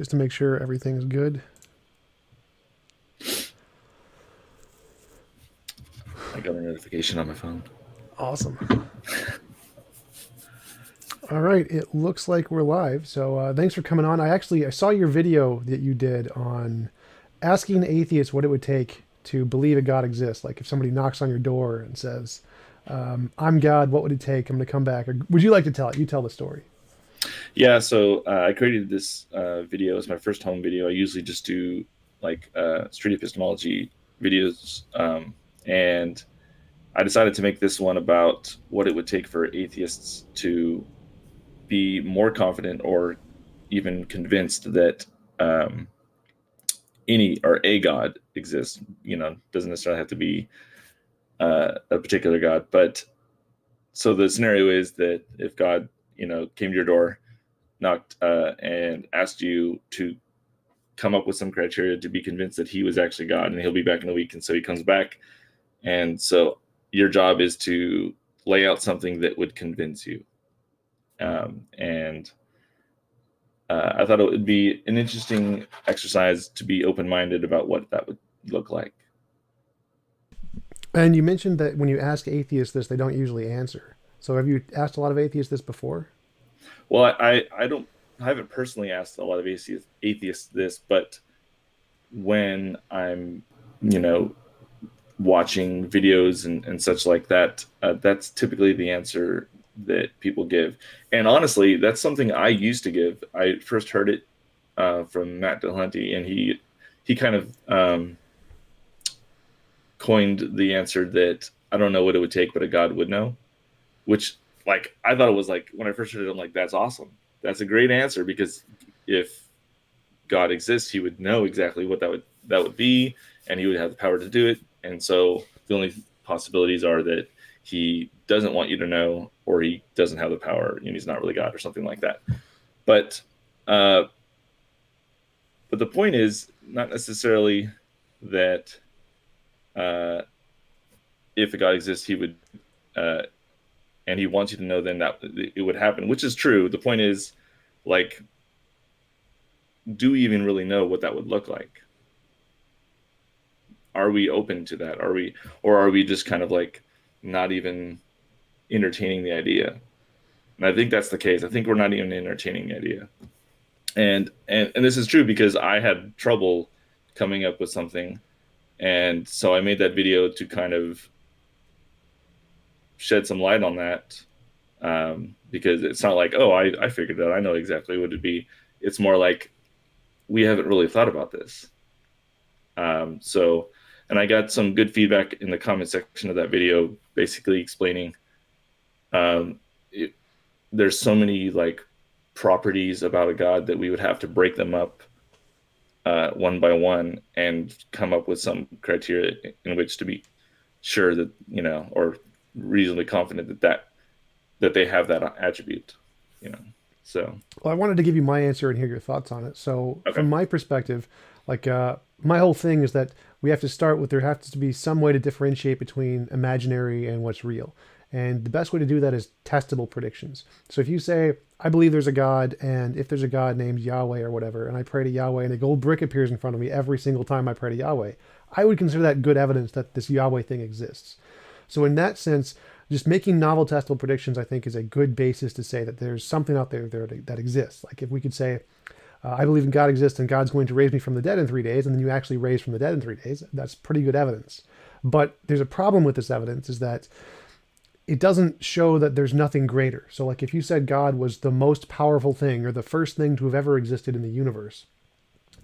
just to make sure everything's good. I got a notification on my phone. Awesome. All right, it looks like we're live. So thanks for coming on. I saw your video that you did on asking atheists what it would take to believe a God exists. Like if somebody knocks on your door and says, I'm God, what would it take? I'm going to come back. Or would you like to tell it? You tell the story. Yeah, so I created this video as my first home video. I usually just do like street epistemology videos, and I decided to make this one about what it would take for atheists to be more confident or even convinced that any or a God exists. Doesn't necessarily have to be a particular God, but so the scenario is that if God, came to your door, knocked, and asked you to come up with some criteria to be convinced that he was actually God, and he'll be back in a week, and so he comes back, and so your job is to lay out something that would convince you. And I thought it would be an interesting exercise to be open-minded about what that would look like. And you mentioned that when you ask atheists this, they don't usually answer. So have you asked a lot of atheists this before? Well, I haven't personally asked a lot of atheists this, but when I'm, watching videos and such like that, that's typically the answer that people give. And honestly, that's something I used to give. I first heard it from Matt Dillahunty, and he kind of coined the answer that I don't know what it would take, but a God would know, which like I thought it was like when I first heard it, I'm like, that's awesome. That's a great answer, because if God exists, he would know exactly what that would be, and he would have the power to do it. And so the only possibilities are that he doesn't want you to know, or he doesn't have the power, and he's not really God or something like that. But the point is not necessarily that if a God exists, he would, and he wants you to know, then that it would happen, which is true. The point is, like, do we even really know what that would look like? Are we open to that? Are we just kind of like not even entertaining the idea? And I think that's the case. I think we're not even entertaining the idea. And this is true because I had trouble coming up with something. And so I made that video to kind of shed some light on that, because it's not like, oh, I figured it out, I know exactly what it'd be. It's more like, we haven't really thought about this. And I got some good feedback in the comment section of that video, basically explaining there's so many like properties about a God that we would have to break them up one by one and come up with some criteria in which to be sure that, or reasonably confident that they have that attribute, So, well, I wanted to give you my answer and hear your thoughts on it. So okay. From my perspective, like my whole thing is that we have to start with, there has to be some way to differentiate between imaginary and what's real. And the best way to do that is testable predictions. So if you say, I believe there's a God, and if there's a God named Yahweh or whatever, and I pray to Yahweh and a gold brick appears in front of me every single time I pray to Yahweh, I would consider that good evidence that this Yahweh thing exists. So in that sense, just making novel testable predictions, I think, is a good basis to say that there's something out there that exists. Like if we could say, I believe in God exists and God's going to raise me from the dead in 3 days, and then you actually raise from the dead in 3 days, that's pretty good evidence. But there's a problem with this evidence, is that it doesn't show that there's nothing greater. So like if you said God was the most powerful thing or the first thing to have ever existed in the universe,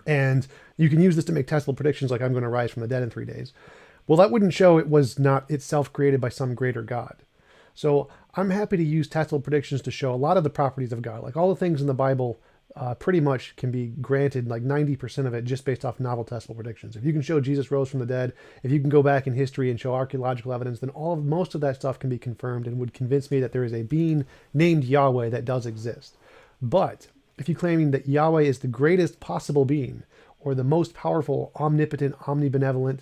and you can use this to make testable predictions like I'm going to rise from the dead in 3 days, well, that wouldn't show it was not itself created by some greater God. So I'm happy to use testable predictions to show a lot of the properties of God. Like all the things in the Bible pretty much can be granted, like 90% of it, just based off novel testable predictions. If you can show Jesus rose from the dead, if you can go back in history and show archaeological evidence, then most of that stuff can be confirmed and would convince me that there is a being named Yahweh that does exist. But if you're claiming that Yahweh is the greatest possible being, or the most powerful, omnipotent, omnibenevolent,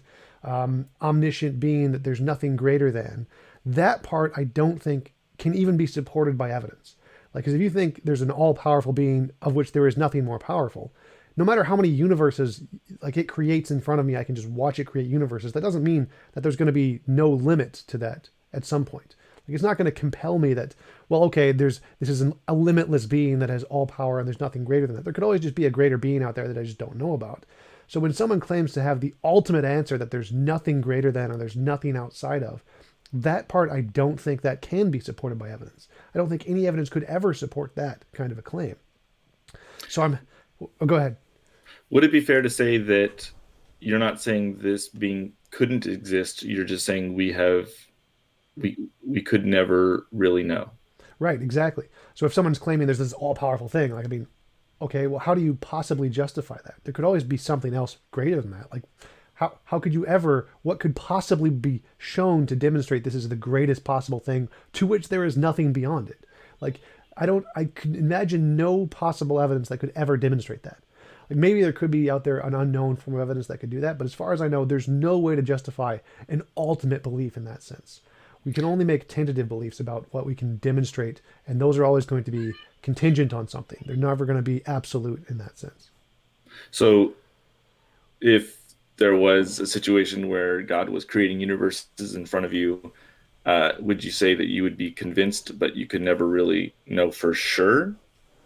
omniscient being that there's nothing greater than, that part I don't think can even be supported by evidence. Like, because if you think there's an all-powerful being of which there is nothing more powerful, no matter how many universes like it creates in front of me, I can just watch it create universes. That doesn't mean that there's going to be no limit to that at some point. Like it's not going to compel me that, well, okay, this is a limitless being that has all power and there's nothing greater than that. There could always just be a greater being out there that I just don't know about. So when someone claims to have the ultimate answer that there's nothing greater than or there's nothing outside of, that part I don't think that can be supported by evidence. I don't think any evidence could ever support that kind of a claim. So go ahead. Would it be fair to say that you're not saying this being couldn't exist, you're just saying we could never really know? Right, exactly. So if someone's claiming there's this all-powerful thing, like, I mean, okay, well, how do you possibly justify that? There could always be something else greater than that. Like, how could you ever, what could possibly be shown to demonstrate this is the greatest possible thing to which there is nothing beyond it? Like, I could imagine no possible evidence that could ever demonstrate that. Like maybe there could be out there an unknown form of evidence that could do that, but as far as I know, there's no way to justify an ultimate belief in that sense. We can only make tentative beliefs about what we can demonstrate, and those are always going to be contingent on something. They're never going to be absolute in that sense. So if there was a situation where God was creating universes in front of you, would you say that you would be convinced, but you could never really know for sure,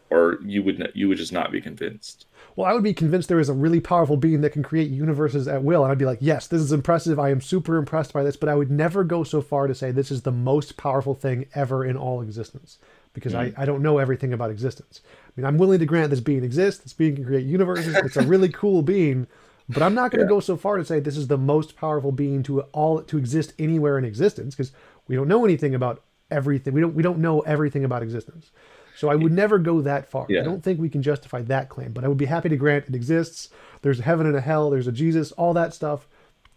or you would just not be convinced? Well, I would be convinced there is a really powerful being that can create universes at will, and I'd be like, yes, this is impressive. I am super impressed by this, but I would never go so far to say this is the most powerful thing ever in all existence, because I don't know everything about existence. I mean, I'm willing to grant this being exists. This being can create universes. It's a really cool being, but I'm not going to go so far to say this is the most powerful being to exist anywhere in existence, because we don't know anything about everything. We don't know everything about existence. So I would never go that far. I don't think we can justify that claim, but I would be happy to grant it exists. There's a heaven and a hell. There's a Jesus, all that stuff.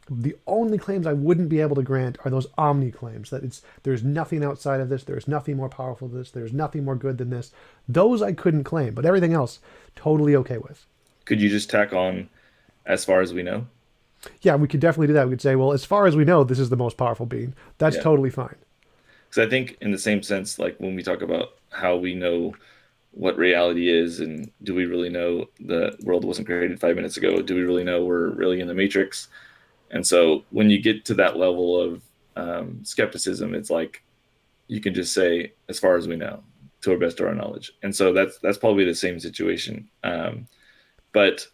The only claims I wouldn't be able to grant are those omni claims, that there's nothing outside of this. There's nothing more powerful than this. There's nothing more good than this. Those I couldn't claim, but everything else, totally okay with. Could you just tack on as far as we know? Yeah, we could definitely do that. We could say, well, as far as we know, this is the most powerful being. That's totally fine. Because I think in the same sense, like when we talk about how we know what reality is, and do we really know the world wasn't created 5 minutes ago? Do we really know we're really in the Matrix? And so when you get to that level of skepticism, it's like you can just say, as far as we know, to our best of our knowledge. And so that's probably the same situation. But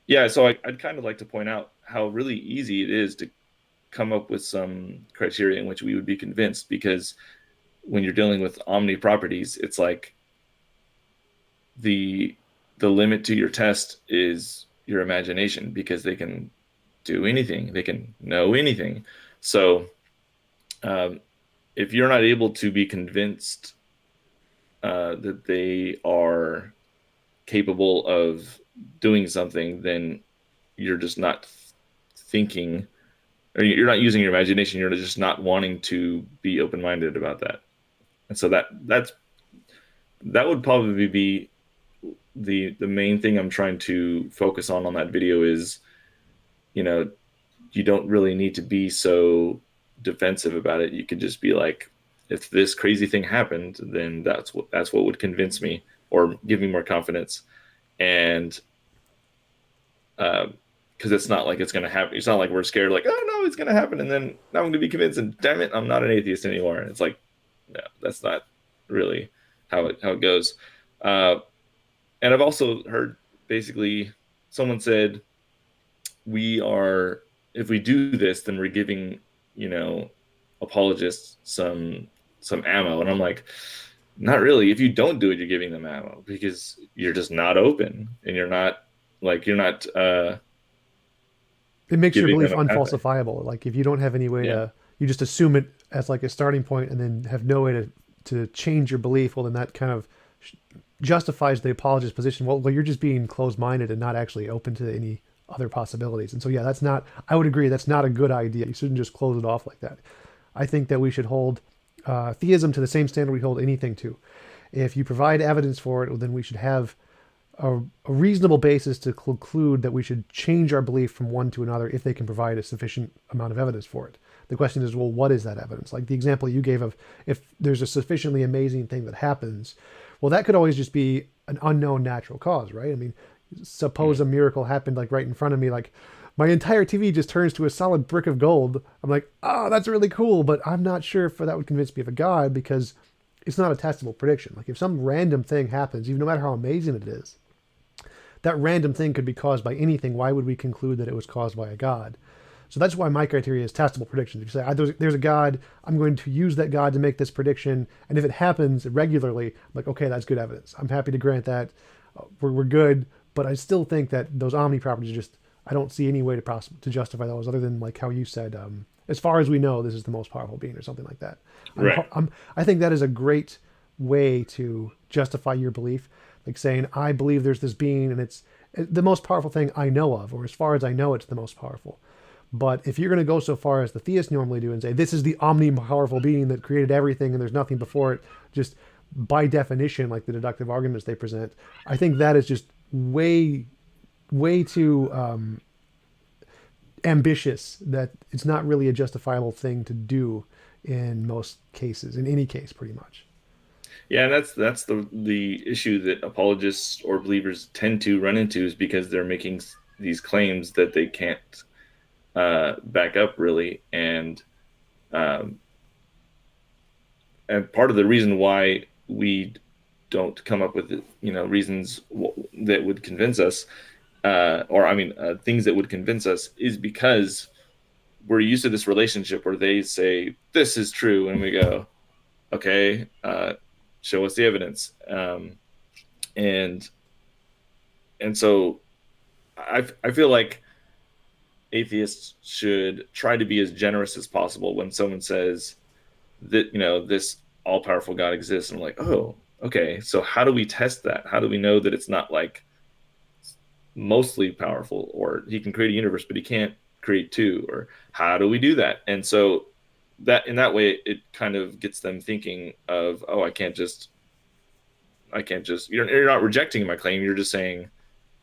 yeah, so I'd kind of like to point out how really easy it is to come up with some criteria in which we would be convinced, because when you're dealing with omni-properties, it's like the limit to your test is your imagination, because they can do anything, they can know anything. So if you're not able to be convinced that they are capable of doing something, then you're just not thinking, or you're not using your imagination. You're just not wanting to be open-minded about that. And so that would probably be the main thing I'm trying to focus on that video is, you don't really need to be so defensive about it. You could just be like, if this crazy thing happened, then that's what would convince me or give me more confidence. And because it's not like it's going to happen. It's not like we're scared, like, oh no, it's going to happen, and then now I'm going to be convinced, and damn it, I'm not an atheist anymore. And it's like, no, that's not really how it goes. And I've also heard basically someone said, if we do this, then we're giving, apologists some ammo. And I'm like, not really. If you don't do it, you're giving them ammo, because you're just not open, and you're not. It makes your belief unfalsifiable. Like if you don't have any way to, you just assume it as like a starting point and then have no way to change your belief. Well, then that kind of justifies the apologist position. Well, you're just being closed-minded and not actually open to any other possibilities. And so, yeah, I would agree, that's not a good idea. You shouldn't just close it off like that. I think that we should hold theism to the same standard we hold anything to. If you provide evidence for it, then we should have a reasonable basis to conclude that we should change our belief from one to another if they can provide a sufficient amount of evidence for it. The question is, well, what is that evidence? Like the example you gave of if there's a sufficiently amazing thing that happens, well, that could always just be an unknown natural cause, right? I mean, suppose a miracle happened like right in front of me, like my entire TV just turns to a solid brick of gold. I'm like, oh, that's really cool, but I'm not sure if that would convince me of a God because it's not a testable prediction. Like if some random thing happens, even no matter how amazing it is, that random thing could be caused by anything. Why would we conclude that it was caused by a God? So that's why my criteria is testable predictions. If you say, there's a God, I'm going to use that God to make this prediction. And if it happens regularly, I'm like, okay, that's good evidence. I'm happy to grant that. We're good. But I still think that those omni-properties are just, I don't see any way to justify those other than like how you said, as far as we know, this is the most powerful being or something like that. Right. I think that is a great way to justify your belief. Like saying, I believe there's this being and it's the most powerful thing I know of, or as far as I know, it's the most powerful. But if you're going to go so far as the theists normally do and say, this is the omni-powerful being that created everything and there's nothing before it, just by definition, like the deductive arguments they present, I think that is just way, way too ambitious that it's not really a justifiable thing to do in most cases, in any case, pretty much. Yeah, and that's the issue that apologists or believers tend to run into, is because they're making these claims that they can't back up really, um, and part of the reason why we don't come up with reasons that would convince us, or I mean things that would convince us, is because we're used to this relationship where they say this is true, and we go, okay, show us the evidence, and so I feel like atheists should try to be as generous as possible when someone says that this all-powerful God exists. And I'm like, oh, okay, so how do we test that? How do we know that it's not like mostly powerful, or he can create a universe but he can't create two, or how do we do that? And so that in that way it kind of gets them thinking of, oh, I can't just you're not rejecting my claim, you're just saying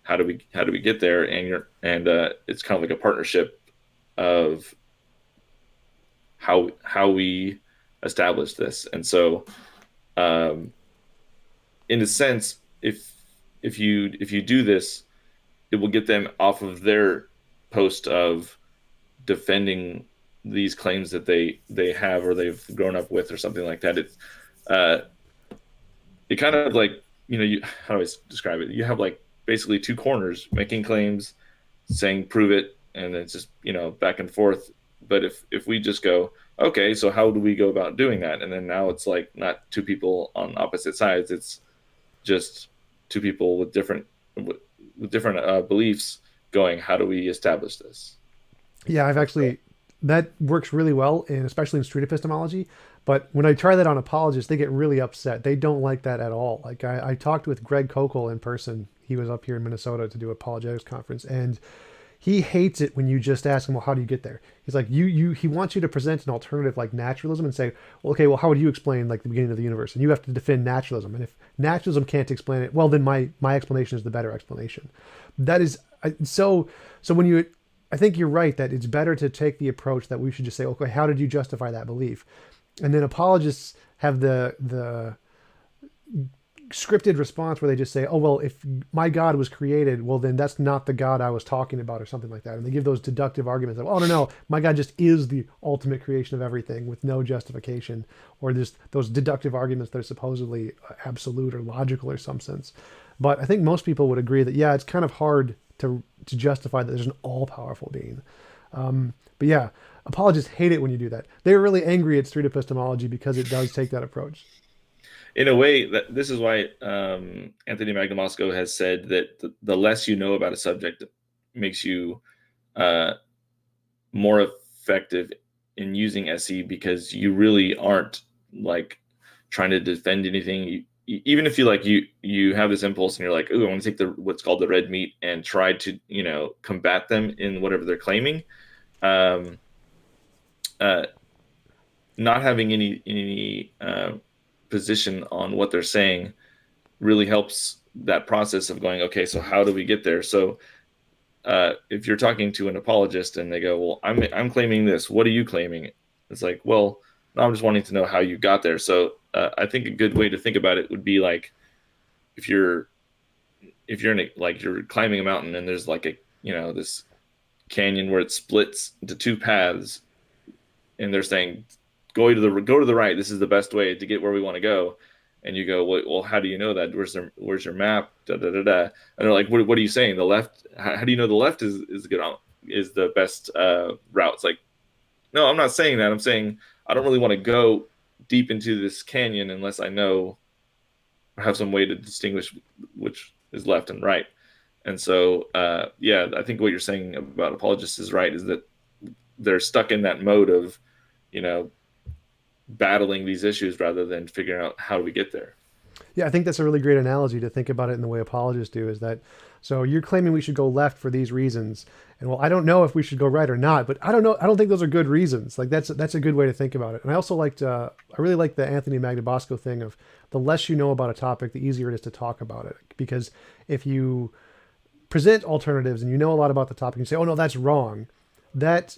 how do we get there, and it's kind of like a partnership of how we establish this. And so in a sense, if you do this, it will get them off of their post of defending these claims that they have or they've grown up with or something like that. It kind of like, how do I describe it? You have like basically two corners making claims, saying prove it, and it's just back and forth. But if we just go, okay, so how do we go about doing that? And then now it's like not two people on opposite sides, it's just two people with different beliefs going, how do we establish this? Yeah, that works really well, especially in street epistemology. But when I try that on apologists, they get really upset. They don't like that at all. Like I talked with Greg Kokel in person. He was up here in Minnesota to do a apologetics conference, and he hates it when you just ask him, well, how do you get there? He's like, he wants you to present an alternative like naturalism and say, well, okay, well, how would you explain like the beginning of the universe? And you have to defend naturalism. And if naturalism can't explain it, well, then my explanation is the better explanation. That is so when I think you're right that it's better to take the approach that we should just say, okay, how did you justify that belief? And then apologists have the scripted response where they just say, oh, well, if my God was created, well, then that's not the God I was talking about, or something like that. And they give those deductive arguments of, oh, no, my God just is the ultimate creation of everything with no justification, or just those deductive arguments that are supposedly absolute or logical or some sense. But I think most people would agree that, yeah, it's kind of hard to justify that there's an all-powerful being. But yeah, apologists hate it when you do that. They're really angry at street epistemology because it does take that approach. In a way, this is why Anthony Magnamosco has said that the less you know about a subject makes you more effective in using SE, because you really aren't like trying to defend anything. Even if you have this impulse and you're like, oh, I want to take what's called the red meat and try to combat them in whatever they're claiming. Not having any position on what they're saying really helps that process of going, okay, so how do we get there? So if you're talking to an apologist and they go, well, I'm claiming this, what are you claiming? It's like, well, no, I'm just wanting to know how you got there. So I think a good way to think about it would be like, if you're if you're in a, like you're climbing a mountain and there's like a, this canyon where it splits into two paths, and they're saying go to the right, this is the best way to get where we want to go, and you go, well, how do you know that? Where's your map? Da, da, da, da. And they're like, what are you saying? The left? How do you know the left is good is the best route? It's like, no, I'm not saying that. I'm saying I don't really want to go deep into this canyon unless I know or have some way to distinguish which is left and right. And so, yeah, I think what you're saying about apologists is right, is that they're stuck in that mode of, you know, battling these issues rather than figuring out how do we get there. Yeah, I think that's a really great analogy to think about it in the way apologists do. Is that so? You're claiming we should go left for these reasons, and well, I don't know if we should go right or not, but I don't know. I don't think those are good reasons. Like that's a good way to think about it. And I also liked, I really like the Anthony Magnabosco thing of the less you know about a topic, the easier it is to talk about it. Because if you present alternatives and you know a lot about the topic and you say, oh no, that's wrong, that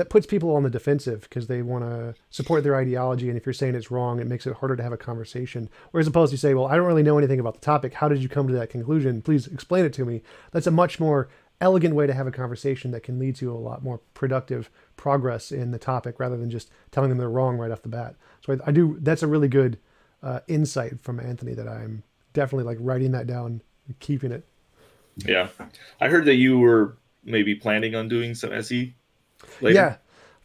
puts people on the defensive because they want to support their ideology, and if you're saying it's wrong, it makes it harder to have a conversation. Whereas opposed to you say, well, I don't really know anything about the topic, how did you come to that conclusion, please explain it to me. That's a much more elegant way to have a conversation that can lead to a lot more productive progress in the topic rather than just telling them they're wrong right off the bat. So I do, that's a really good insight from Anthony that I'm definitely like writing that down and keeping it. Yeah, I heard that you were maybe planning on doing some SE later. Yeah,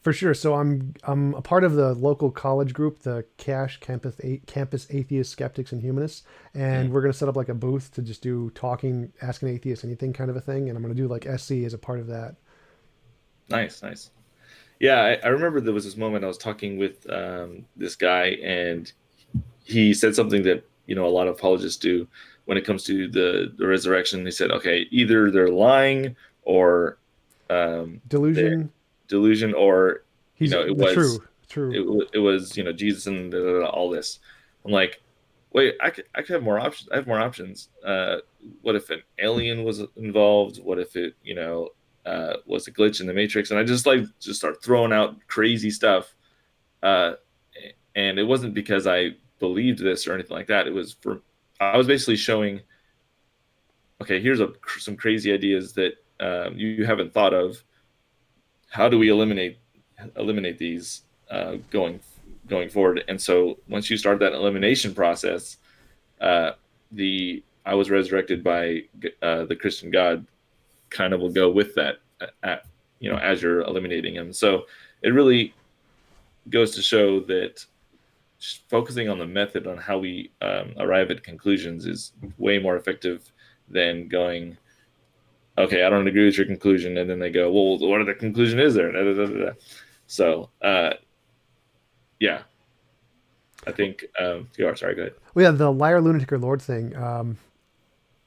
for sure. So I'm a part of the local college group, the Campus Atheist Skeptics and Humanists, and we're going to set up like a booth to just do talking, asking atheists anything kind of a thing, and I'm going to do like SC as a part of that. Nice, nice. Yeah, I remember there was this moment I was talking with this guy, and he said something that a lot of apologists do when it comes to the resurrection. He said, okay, either they're lying or Delusion. Delusion, or He's it was true. it was Jesus and all this. I'm like, wait, I could have more options. I have more options. What if an alien was involved? What if it was a glitch in the Matrix? And I just start throwing out crazy stuff. And it wasn't because I believed this or anything like that. It was I was basically showing, okay, here's some crazy ideas that you haven't thought of. How do we eliminate these going forward? And so once you start that elimination process, I was resurrected by the Christian God kind of will go with that, as you're eliminating him. So it really goes to show that focusing on the method on how we arrive at conclusions is way more effective than going, okay, I don't agree with your conclusion, and then they go, well, what other conclusion is there? Da, da, da, da. So yeah, I think you are. Sorry, go ahead. Well, yeah, the liar, lunatic, or Lord thing.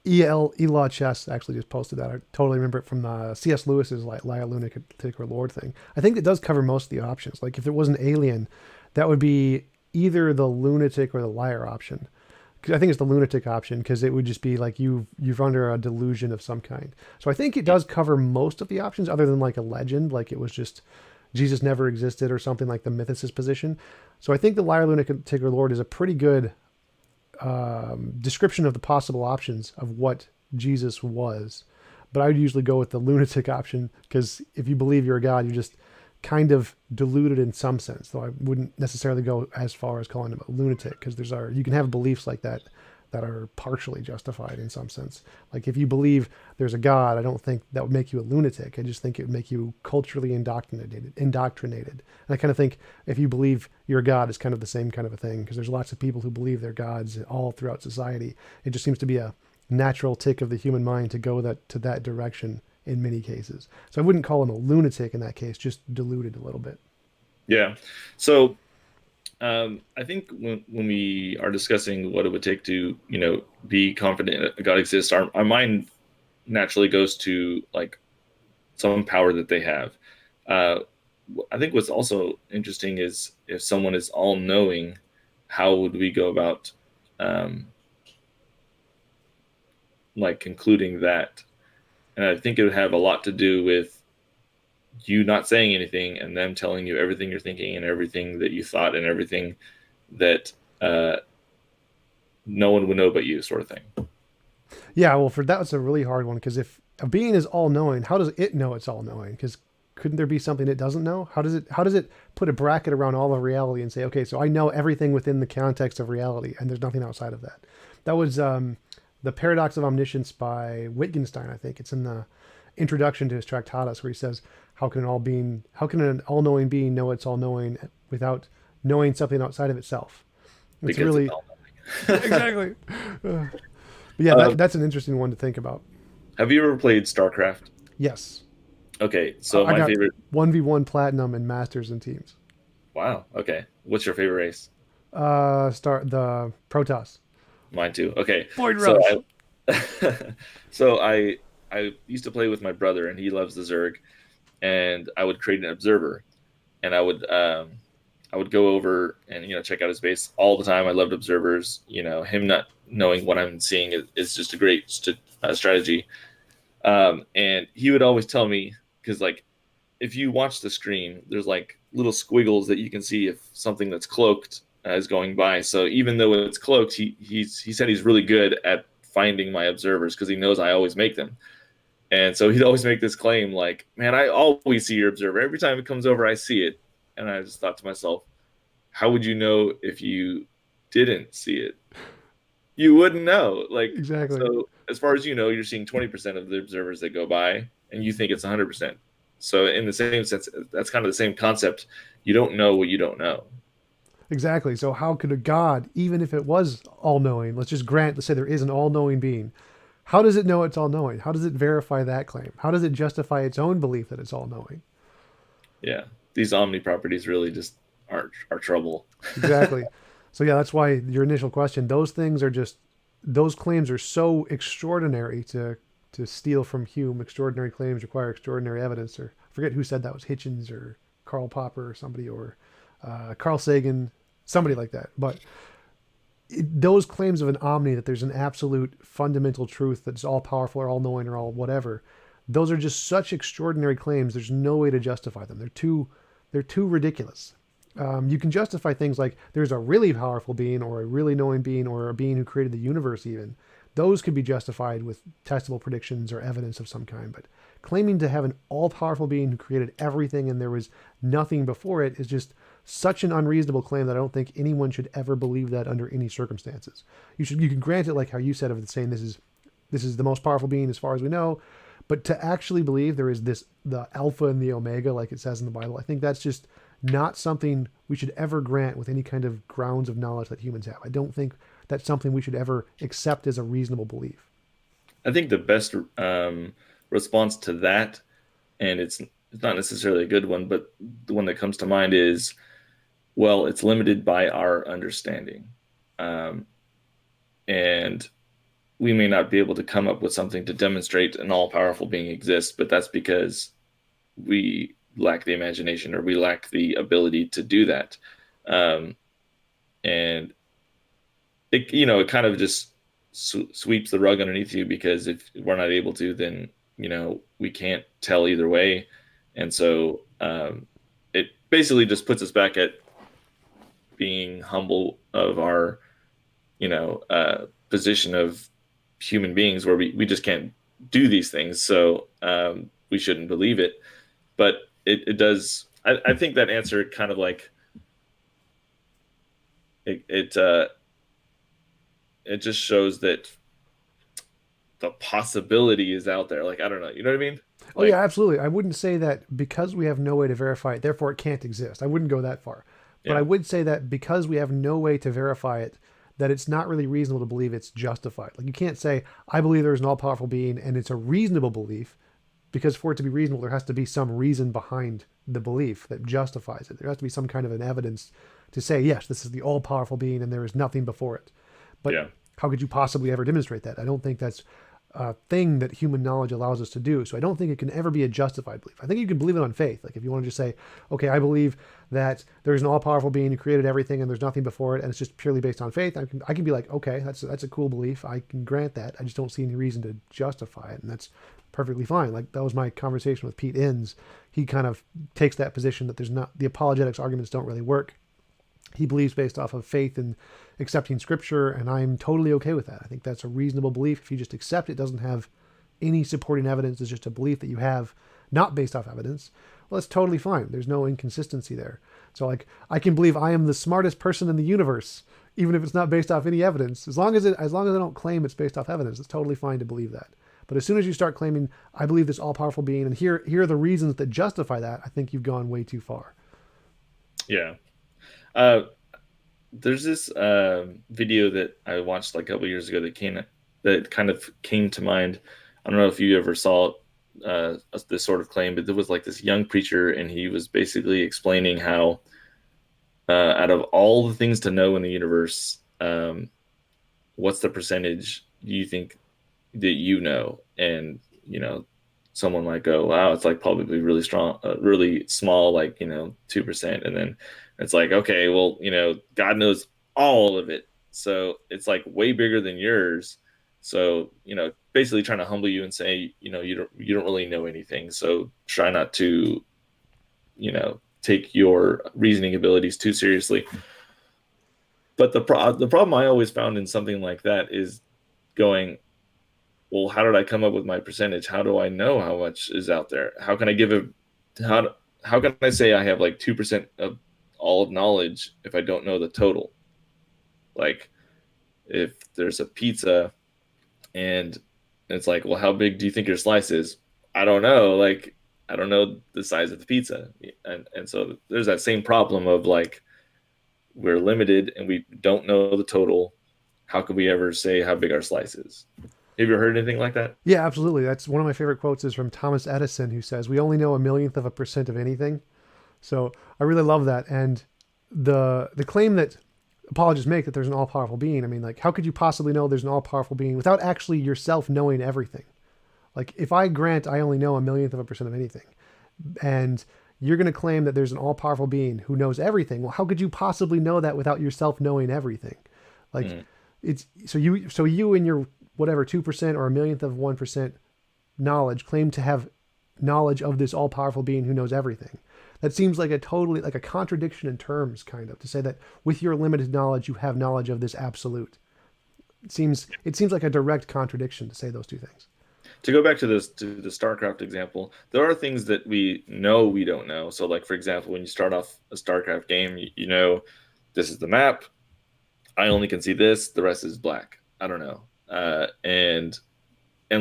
Elaw Chess actually just posted that. I totally remember it from the C.S. Lewis's liar, lunatic, or Lord thing. I think it does cover most of the options. Like if there was an alien, that would be either the lunatic or the liar option. I think it's the lunatic option because it would just be like you're under a delusion of some kind. So I think it does cover most of the options other than like a legend, like it was just Jesus never existed or something like the mythicist position. So I think the liar, lunatic, or Lord is a pretty good description of the possible options of what Jesus was. But I would usually go with the lunatic option because if you believe you're a God, you're just kind of deluded in some sense, though I wouldn't necessarily go as far as calling him a lunatic because you can have beliefs like that are partially justified in some sense. Like if you believe there's a God, I don't think that would make you a lunatic. I just think it would make you culturally indoctrinated. And I kind of think if you believe you're a God, it's kind of the same kind of a thing because there's lots of people who believe they're gods all throughout society. It just seems to be a natural tick of the human mind to go to that direction in many cases. So I wouldn't call him a lunatic in that case, just deluded a little bit. Yeah. So I think when we are discussing what it would take to, be confident that God exists, our mind naturally goes to like some power that they have. I think what's also interesting is if someone is all knowing, how would we go about concluding that? And I think it would have a lot to do with you not saying anything and them telling you everything you're thinking and everything that you thought and everything that no one would know but you, sort of thing. Yeah, well, for that was a really hard one because if a being is all knowing, how does it know it's all knowing? Because couldn't there be something it doesn't know? How does it put a bracket around all of reality and say, okay, so I know everything within the context of reality, and there's nothing outside of that? That was the Paradox of Omniscience by Wittgenstein, I think. It's in the introduction to his Tractatus, where he says, how can an all-knowing being know it's all-knowing without knowing something outside of itself? It's Because really it's all knowing. exactly. But yeah, Um, that's an interesting one to think about. have you ever played StarCraft? Yes. Okay, so I my got favorite. 1v1 platinum and masters and teams. Wow. Okay, what's your favorite race? Start the Protoss. Mine too. Okay, Void so Rush. so I used to play with my brother, and he loves the Zerg, and I would create an observer, and I would go over and check out his base all the time. I loved observers. Him not knowing what I'm seeing is just a great strategy. And he would always tell me, because like if you watch the screen, there's like little squiggles that you can see if something that's cloaked is going by. So even though it's cloaked, he said he's really good at finding my observers because he knows I always make them. And so he'd always make this claim like, man, I always see your observer. Every time it comes over, I see it. And I just thought to myself, how would you know if you didn't see it? You wouldn't know. Like, Exactly. so as far as you know, you're seeing 20% of the observers that go by, and you think it's 100%. So in the same sense, that's kind of the same concept. You don't know what you don't know. Exactly. So how could a god, even if it was all-knowing, let's say there is an all-knowing being, how does it know it's all-knowing? How does it verify that claim? How does it justify its own belief that it's all-knowing? Yeah, these omni-properties really just are trouble. Exactly. So yeah, that's why your initial question, those claims are so extraordinary to steal from Hume. Extraordinary claims require extraordinary evidence. Or I forget who said that, was Hitchens or Karl Popper or somebody, or Carl Sagan, somebody like that. But those claims of an omni, that there's an absolute fundamental truth that's all powerful or all knowing or all whatever, those are just such extraordinary claims. There's no way to justify them. They're too ridiculous. You can justify things like there's a really powerful being or a really knowing being or a being who created the universe even. Those could be justified with testable predictions or evidence of some kind. But claiming to have an all-powerful being who created everything and there was nothing before it is just such an unreasonable claim that I don't think anyone should ever believe that under any circumstances. You can grant it like how you said of saying this is the most powerful being as far as we know, but to actually believe there is the alpha and the omega like it says in the Bible, I think that's just not something we should ever grant with any kind of grounds of knowledge that humans have. I don't think that's something we should ever accept as a reasonable belief. I think the best response to that, and it's not necessarily a good one, but the one that comes to mind is, well, it's limited by our understanding. And we may not be able to come up with something to demonstrate an all-powerful being exists, but that's because we lack the imagination or we lack the ability to do that. And it kind of just sweeps the rug underneath you, because if we're not able to, then we can't tell either way. And so it basically just puts us back at being humble of our position of human beings, where we just can't do these things. So we shouldn't believe it. But it does. I think that answer kind of like it just shows that the possibility is out there. Like, I don't know. You know what I mean? Oh yeah, absolutely. I wouldn't say that because we have no way to verify it, therefore it can't exist. I wouldn't go that far. But Yeah. I would say that because we have no way to verify it, that it's not really reasonable to believe it's justified. Like, you can't say, I believe there's an all-powerful being and it's a reasonable belief, because for it to be reasonable, there has to be some reason behind the belief that justifies it. There has to be some kind of an evidence to say, yes, this is the all-powerful being and there is nothing before it. But Yeah. how could you possibly ever demonstrate that? I don't think that's a thing that human knowledge allows us to do. So I don't think it can ever be a justified belief. I think you can believe it on faith. Like, if you want to just say, okay, I believe that there's an all-powerful being who created everything and there's nothing before it, and it's just purely based on faith, I can be like, okay, that's a cool belief. I can grant that. I just don't see any reason to justify it, and that's perfectly fine. Like, that was my conversation with Pete Inns. He kind of takes that position that there's not, the apologetics arguments don't really work. He believes based off of faith and accepting scripture, and I'm totally okay with that. I think that's a reasonable belief. If you just accept it, doesn't have any supporting evidence, it's just a belief that you have not based off evidence, well, that's totally fine. There's no inconsistency there. So like, I can believe I am the smartest person in the universe, even if it's not based off any evidence. As long as I don't claim it's based off evidence, it's totally fine to believe that. But as soon as you start claiming, I believe this all-powerful being, and here are the reasons that justify that, I think you've gone way too far. Yeah. There's this video that I watched like a couple years ago that kind of came to mind. I don't know if you ever saw this sort of claim, but there was like this young preacher, and he was basically explaining how out of all the things to know in the universe, what's the percentage you think that you know? And someone might go, wow, it's like probably really strong, really small, like 2%. And then it's like, okay, well, God knows all of it, so it's like way bigger than yours. So basically trying to humble you and say, you don't really know anything, so try not to take your reasoning abilities too seriously. But the problem I always found in something like that is going, well, how did I come up with my percentage? How do I know how much is out there? How can I how can I say I have like 2% of all of knowledge if I don't know the total? Like, if there's a pizza and it's like, well, how big do you think your slice is? I don't know. Like, I don't know the size of the pizza. And so there's that same problem of like, we're limited and we don't know the total. How could we ever say how big our slice is? Have you ever heard anything like that? Yeah, absolutely. That's one of my favorite quotes is from Thomas Edison, who says, we only know 1/1,000,000% of anything. So I really love that. And the claim that apologists make that there's an all-powerful being, I mean, like, how could you possibly know there's an all-powerful being without actually yourself knowing everything? Like, if I grant I only know 1/1,000,000% of anything, and you're going to claim that there's an all-powerful being who knows everything, well, how could you possibly know that without yourself knowing everything? Like, it's so you and your whatever 2% or 1/1,000,000% knowledge claim to have knowledge of this all-powerful being who knows everything. That seems like a contradiction in terms, kind of, to say that with your limited knowledge you have knowledge of this absolute. It seems like a direct contradiction to say those two things. To go back to the StarCraft example, there are things that we know we don't know. So, like, for example, when you start off a StarCraft game, you know this is the map. I only can see this. The rest is black. I don't know. And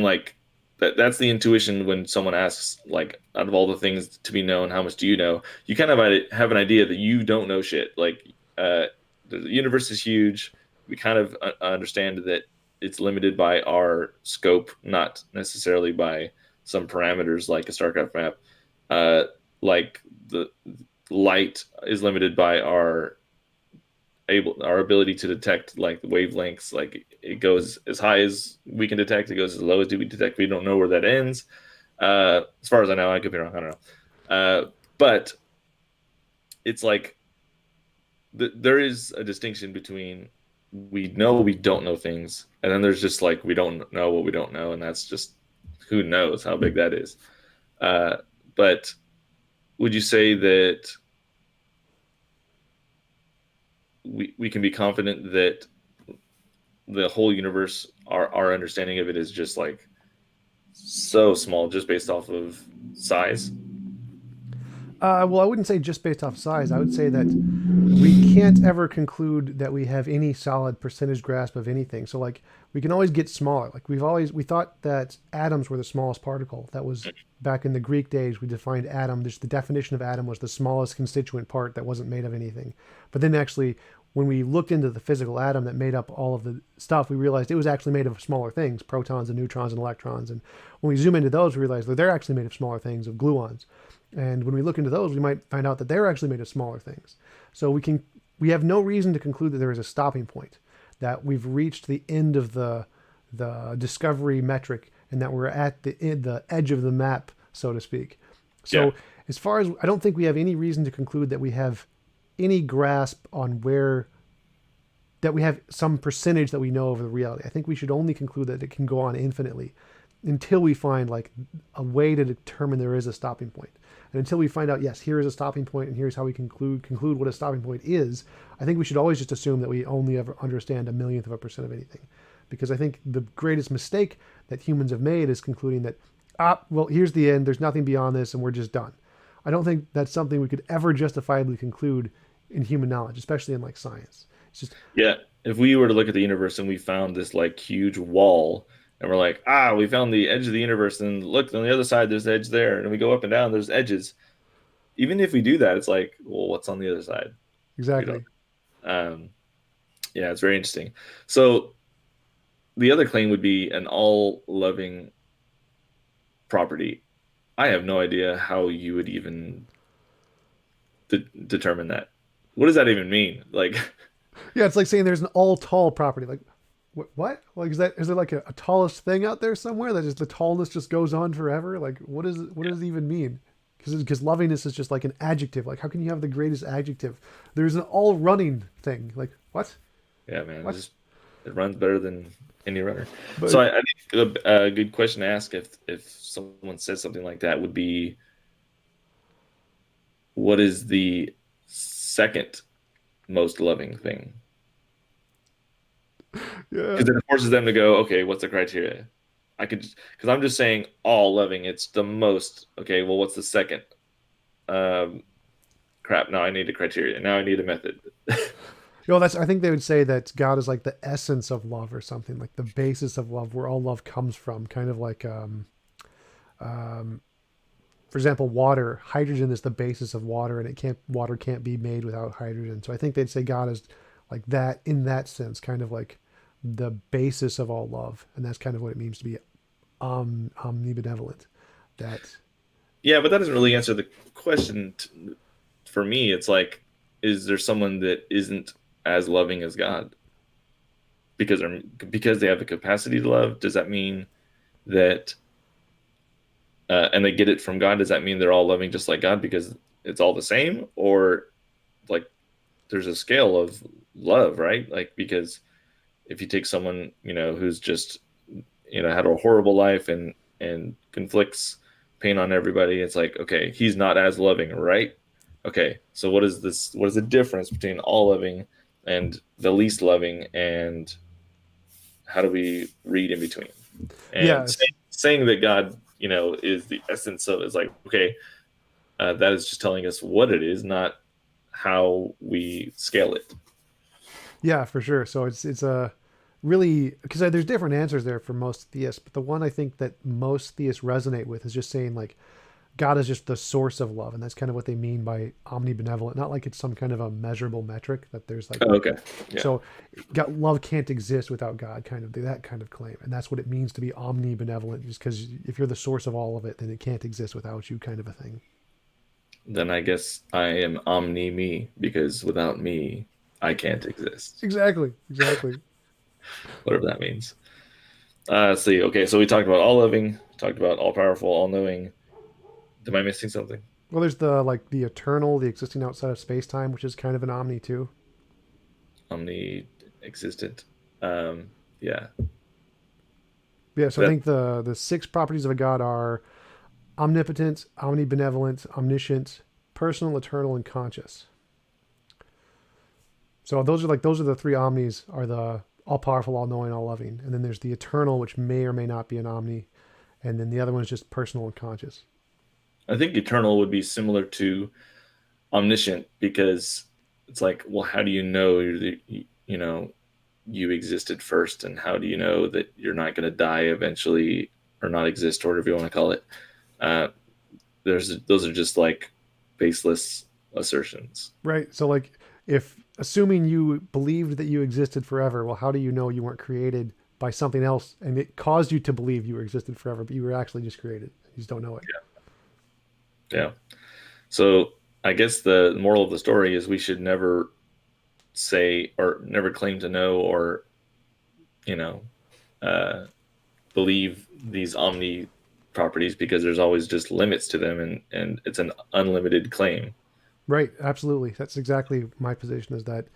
like that's the intuition when someone asks, like, out of all the things to be known, how much do you know? You kind of have an idea that you don't know shit. Like, the universe is huge. We kind of understand that it's limited by our scope, not necessarily by some parameters like a StarCraft map. Like the light is limited by our ability to detect, like, the wavelengths. Like, it goes as high as we can detect, it goes as low as we detect. We don't know where that ends. As far as I know, I could be wrong, I don't know. But it's like there is a distinction between we know we don't know things, and then there's just like we don't know what we don't know, and that's just who knows how big that is. But would you say that we can be confident that the whole universe, our understanding of it, is just like so small, just based off of size? Well, I wouldn't say just based off size. I would say that we can't ever conclude that we have any solid percentage grasp of anything. So, like, we can always get smaller. Like, we thought that atoms were the smallest particle. That was back in the Greek days. We defined atom. Just the definition of atom was the smallest constituent part that wasn't made of anything. But then actually, when we looked into the physical atom that made up all of the stuff, we realized it was actually made of smaller things, protons and neutrons and electrons. And when we zoom into those, we realized that they're actually made of smaller things, of gluons. And when we look into those, we might find out that they're actually made of smaller things. So we have no reason to conclude that there is a stopping point, that we've reached the end of the discovery metric, and that we're at the edge of the map, so to speak. So as far as, I don't think we have any reason to conclude that we have any grasp on that we have some percentage that we know of the reality. I think we should only conclude that it can go on infinitely until we find, like, a way to determine there is a stopping point. And until we find out, yes, here is a stopping point, and here's how we conclude what a stopping point is, I think we should always just assume that we only ever understand 1/1000% of anything. Because I think the greatest mistake that humans have made is concluding that, well, here's the end, there's nothing beyond this, and we're just done. I don't think that's something we could ever justifiably conclude in human knowledge, especially in like science. It's just, Yeah, if we were to look at the universe and we found this like huge wall, and we're like, we found the edge of the universe, and look on the other side, there's the edge there, and we go up and down, there's edges. Even if we do that, it's like, well, what's on the other side? exactly. Yeah, it's very interesting. So the other claim would be an all-loving property. I have no idea how you would even determine that. What does that even mean? Like, Yeah, it's like saying there's an all tall property. Like, what? Like, is there like a tallest thing out there somewhere that just the tallness just goes on forever? Like, what does it even mean? Because lovingness is just like an adjective. Like, how can you have the greatest adjective? There's an all running thing. Like, what? yeah, man, What? it runs better than any runner. But So I think a good question to ask if someone says something like that would be, what is the second most loving thing? yeah, Because it forces them to go, okay, what's the criteria? Because I'm just saying all loving, it's the most. Okay, well, what's the second? Crap, now I need a criteria. Now I need a method. that's. I think they would say that God is like the essence of love or something, like the basis of love, where all love comes from. Kind of like, for example, water. Hydrogen is the basis of water, and water can't be made without hydrogen. So I think they'd say God is like that in that sense, kind of like the basis of all love, and that's kind of what it means to be omnibenevolent. That Yeah, but that doesn't really answer the question for me. It's like, is there someone that isn't as loving as God because they have the capacity to love? Does that mean that and they get it from God? Does that mean they're all loving just like God because it's all the same? Or like there's a scale of love, right? Like, because if you take someone, who's just, had a horrible life and conflicts pain on everybody, it's like, okay, he's not as loving, right? Okay, so what is the difference between all loving and the least loving, and how do we read in between? And yeah, saying that God, is the essence of it is like, okay, that is just telling us what it is, not how we scale it. yeah, for sure. So it's a really, because there's different answers there for most theists, but the one I think that most theists resonate with is just saying like God is just the source of love, and that's kind of what they mean by omnibenevolent. Not like it's some kind of a measurable metric that there's like, Oh, okay. Yeah. so love can't exist without God, kind of that kind of claim, and that's what it means to be omnibenevolent. Just because if you're the source of all of it, then it can't exist without you, kind of a thing. Then I guess I am omni me, because without me, I can't exist. Exactly. Whatever that means. Let's see. Okay, so we talked about all loving, talked about all powerful, all knowing. Am I missing something? Well, there's the eternal, the existing outside of space time, which is kind of an omni too. Omni existent. Yeah. Yeah, so I think the 6 properties of a God are omnipotent, omnibenevolent, omniscient, personal, eternal, and conscious. So those are the 3 omnis, are the all powerful, all knowing, all loving. And then there's the eternal, which may or may not be an omni. And then the other one is just personal and conscious. I think eternal would be similar to omniscient, because it's like, well, how do you know you existed first, and how do you know that you're not going to die eventually, or not exist, or whatever you want to call it? Those are just like baseless assertions. Right. So like, if assuming you believed that you existed forever, well, how do you know you weren't created by something else and it caused you to believe you existed forever, but you were actually just created? You just don't know it. Yeah. So I guess the moral of the story is we should never say, or never claim to know, or believe these omni properties, because there's always just limits to them, and it's an unlimited claim. Right. Absolutely. That's exactly my position, is that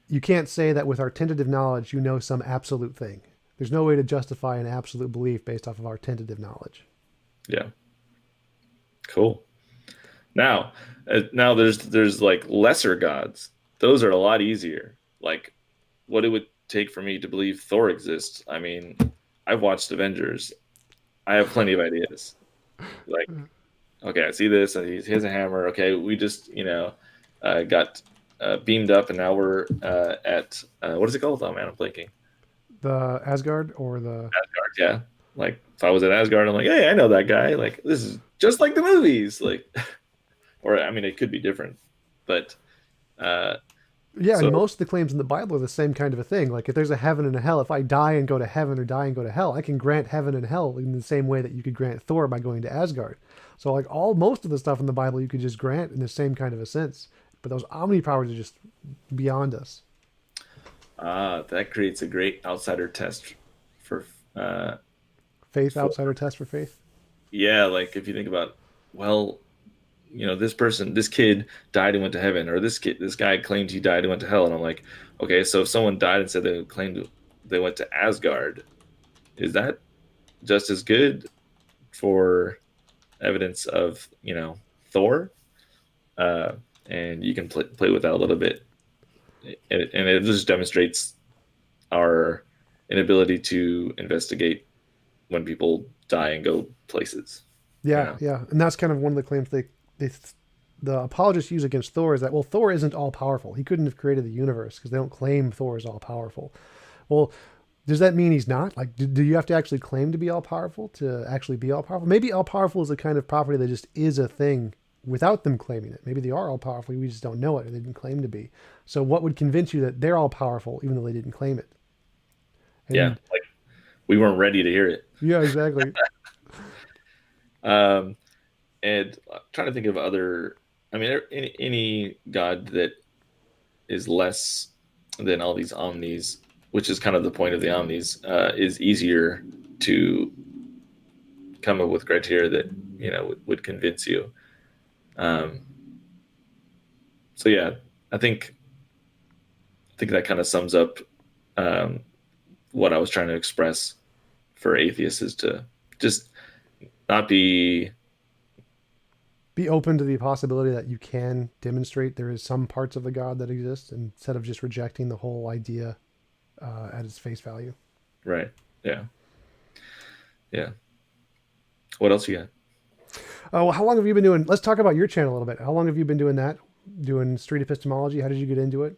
you can't say that with our tentative knowledge, you know some absolute thing. There's no way to justify an absolute belief based off of our tentative knowledge. Yeah. Cool. Now there's like lesser gods. Those are a lot easier. Like what it would take for me to believe Thor exists. I mean, I've watched Avengers. I have plenty of ideas. Like, okay, I see this, and he has a hammer. Okay, we just got beamed up, and now we're at what is it called? Oh man, I'm blanking. The Asgard or the Asgard, yeah. Like if I was at Asgard, I'm like, hey, I know that guy. Like this is just like the movies. Like, or I mean, it could be different, but uh, yeah, so and most of the claims in the Bible are the same kind of a thing. Like if there's a heaven and a hell, if I die and go to heaven or die and go to hell, I can grant heaven and hell in the same way that you could grant Thor by going to Asgard. So like most of the stuff in the Bible you could just grant in the same kind of a sense. But those omni powers are just beyond us. that creates a great outsider test for Faith for outsider test for faith. yeah. Like if you think about, well, this kid died and went to heaven, or this guy claimed he died and went to hell, and I'm like, okay, so if someone died and said they claimed they went to Asgard, is that just as good for evidence of Thor? Uh, and you can play with that a little bit, and it just demonstrates our inability to investigate when people die and go places. You Yeah, know, yeah, and that's kind of one of the claims they the apologists use against Thor is that, well, Thor isn't all powerful. He couldn't have created the universe because they don't claim Thor is all powerful. Well, does that mean he's not? Like, do you have to actually claim to be all powerful to actually be all powerful? Maybe all powerful is a kind of property that just is a thing without them claiming it. Maybe they are all powerful. We just don't know it or they didn't claim to be. So what would convince you that they're all powerful even though they didn't claim it? yeah, And like we weren't ready to hear it. yeah, exactly. Um, and I'm trying to think of other. I mean, any god that is less than all these omnis, which is kind of the point of the omnis, is easier to come up with criteria that would convince you. Um, so yeah, I think that kind of sums up um, what I was trying to express for atheists is to just not be Be open to the possibility that you can demonstrate there is some parts of the God that exist instead of just rejecting the whole idea at its face value. right. Yeah, yeah. What else you got? Well, how long have you been doing? Let's talk about your channel a little bit. How long have you been doing that? Doing street epistemology? How did you get into it?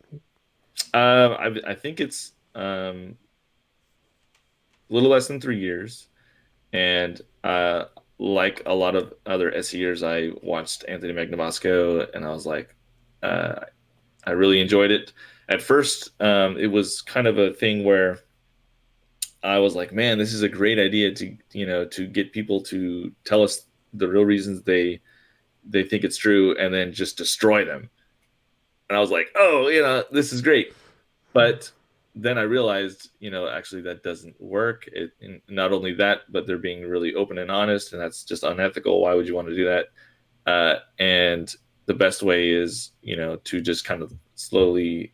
I think it's a little less than 3 years, and like a lot of other SEers, I watched Anthony Magnabosco, and I was like, uh, I really enjoyed it. At first, it was kind of a thing where I was like, man, this is a great idea to get people to tell us the real reasons they think it's true, and then just destroy them. And I was like, oh, this is great. But then I realized, actually that doesn't work. Not only that, but they're being really open and honest, and that's just unethical. Why would you want to do that? And the best way is, to just kind of slowly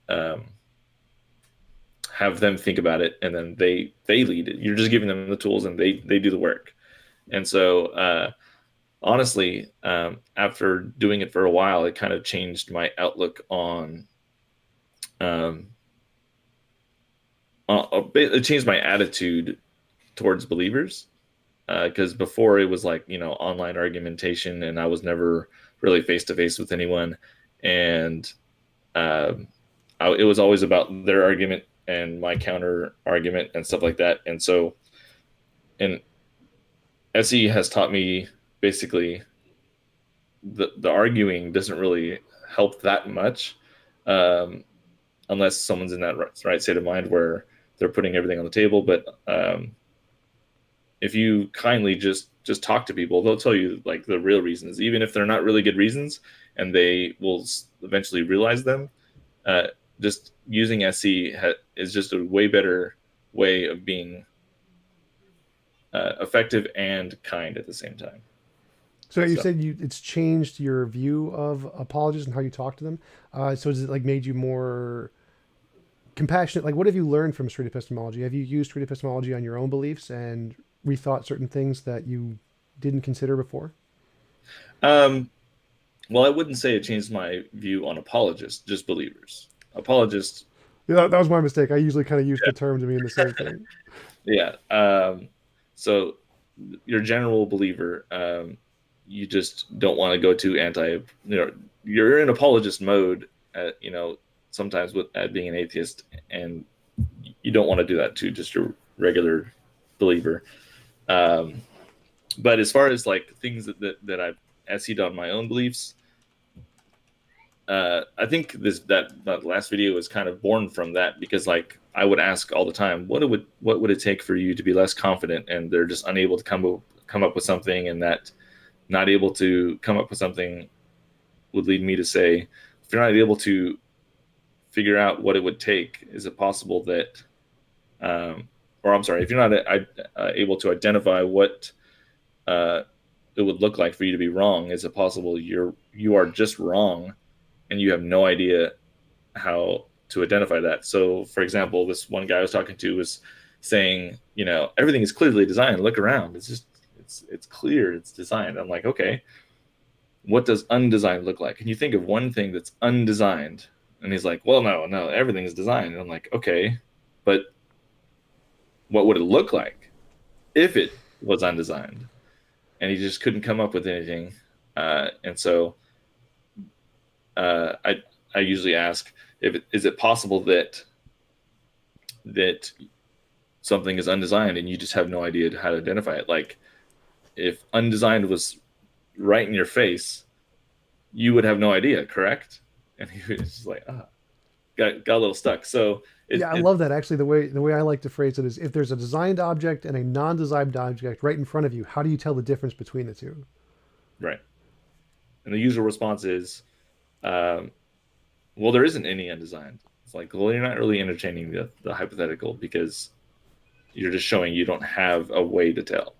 have them think about it, and then they lead it. You're just giving them the tools, and they do the work. And so, honestly, after doing it for a while, it kind of changed my outlook on. It changed my attitude towards believers, because before it was like online argumentation, and I was never really face to face with anyone, and it was always about their argument and my counter argument and stuff like that. And so, and SE has taught me basically the arguing doesn't really help that much, unless someone's in that right state of mind where they're putting everything on the table. But if you kindly just talk to people, they'll tell you like the real reasons, even if they're not really good reasons, and they will eventually realize them. Just using SE is just a way better way of being effective and kind at the same time. So you said it's changed your view of apologists and how you talk to them. So has it like made you more compassionate? Like, what have you learned from street epistemology? Have you used street epistemology on your own beliefs and rethought certain things that you didn't consider before? Well, I wouldn't say it changed my view on apologists, just believers. Apologists, Yeah, that was my mistake. I usually kind of use the term to mean the same thing. yeah. So your general believer, you just don't want to go to you're in apologist mode, sometimes with at being an atheist, and you don't want to do that to just your regular believer. Um, but as far as like things that I've essayed on my own beliefs, I think that last video was kind of born from that, because like I would ask all the time, what would it take for you to be less confident, and they're just unable to come up with something, and that not able to come up with something would lead me to say, if you're not able to figure out what it would take, is it possible that, or I'm sorry, if you're not able to identify what it would look like for you to be wrong, is it possible you are just wrong and you have no idea how to identify that? So, for example, this one guy I was talking to was saying, everything is clearly designed. Look around. It's clear. It's designed. I'm like, okay, what does undesigned look like? Can you think of one thing that's undesigned? And he's like, well, no, everything is designed. And I'm like, okay, but what would it look like if it was undesigned? And he just couldn't come up with anything. And so I usually ask, is it possible that something is undesigned and you just have no idea how to identify it? Like, if undesigned was right in your face, you would have no idea, correct? And he was just like, got a little stuck. So Yeah, I love that. Actually, the way I like to phrase it is, if there's a designed object and a non-designed object right in front of you, how do you tell the difference between the two? right. And the usual response is, um, well, there isn't any undesigned. It's like, well, you're not really entertaining the hypothetical, because you're just showing you don't have a way to tell.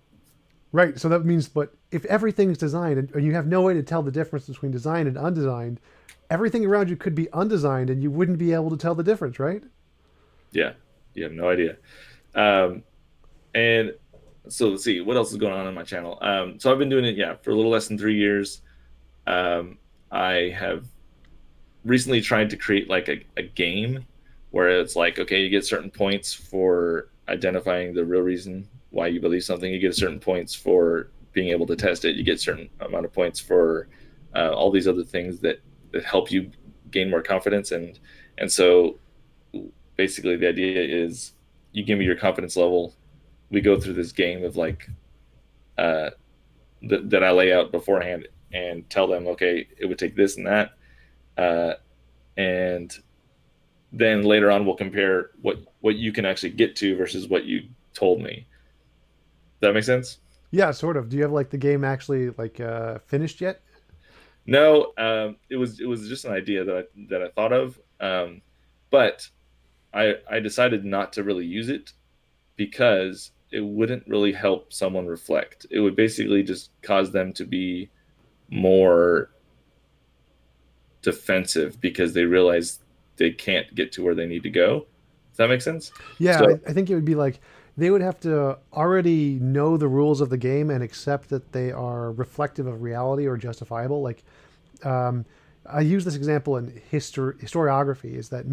Right. So that means, but if everything is designed and you have no way to tell the difference between designed and undesigned, everything around you could be undesigned and you wouldn't be able to tell the difference, right? Yeah, you have no idea. Um, and so let's see what else is going on my channel. So I've been doing it, for a little less than 3 years. I have recently tried to create like a game where it's like, okay, you get certain points for identifying the real reason why you believe something. You get certain points for being able to test it. You get certain amount of points for all these other things that help you gain more confidence. And so basically the idea is, you give me your confidence level. We go through this game of like, that I lay out beforehand and tell them, okay, it would take this and that. And then later on, we'll compare what you can actually get to versus what you told me. Does that make sense? Yeah, sort of. Do you have like the game actually like finished yet? No, it was just an idea that I thought of, but I decided not to really use it, because it wouldn't really help someone reflect. It would basically just cause them to be more defensive, because they realize they can't get to where they need to go. Does that make sense? Yeah, So I think it would be like they would have to already know the rules of the game and accept that they are reflective of reality or justifiable. Like, um, I use this example in historiography, is that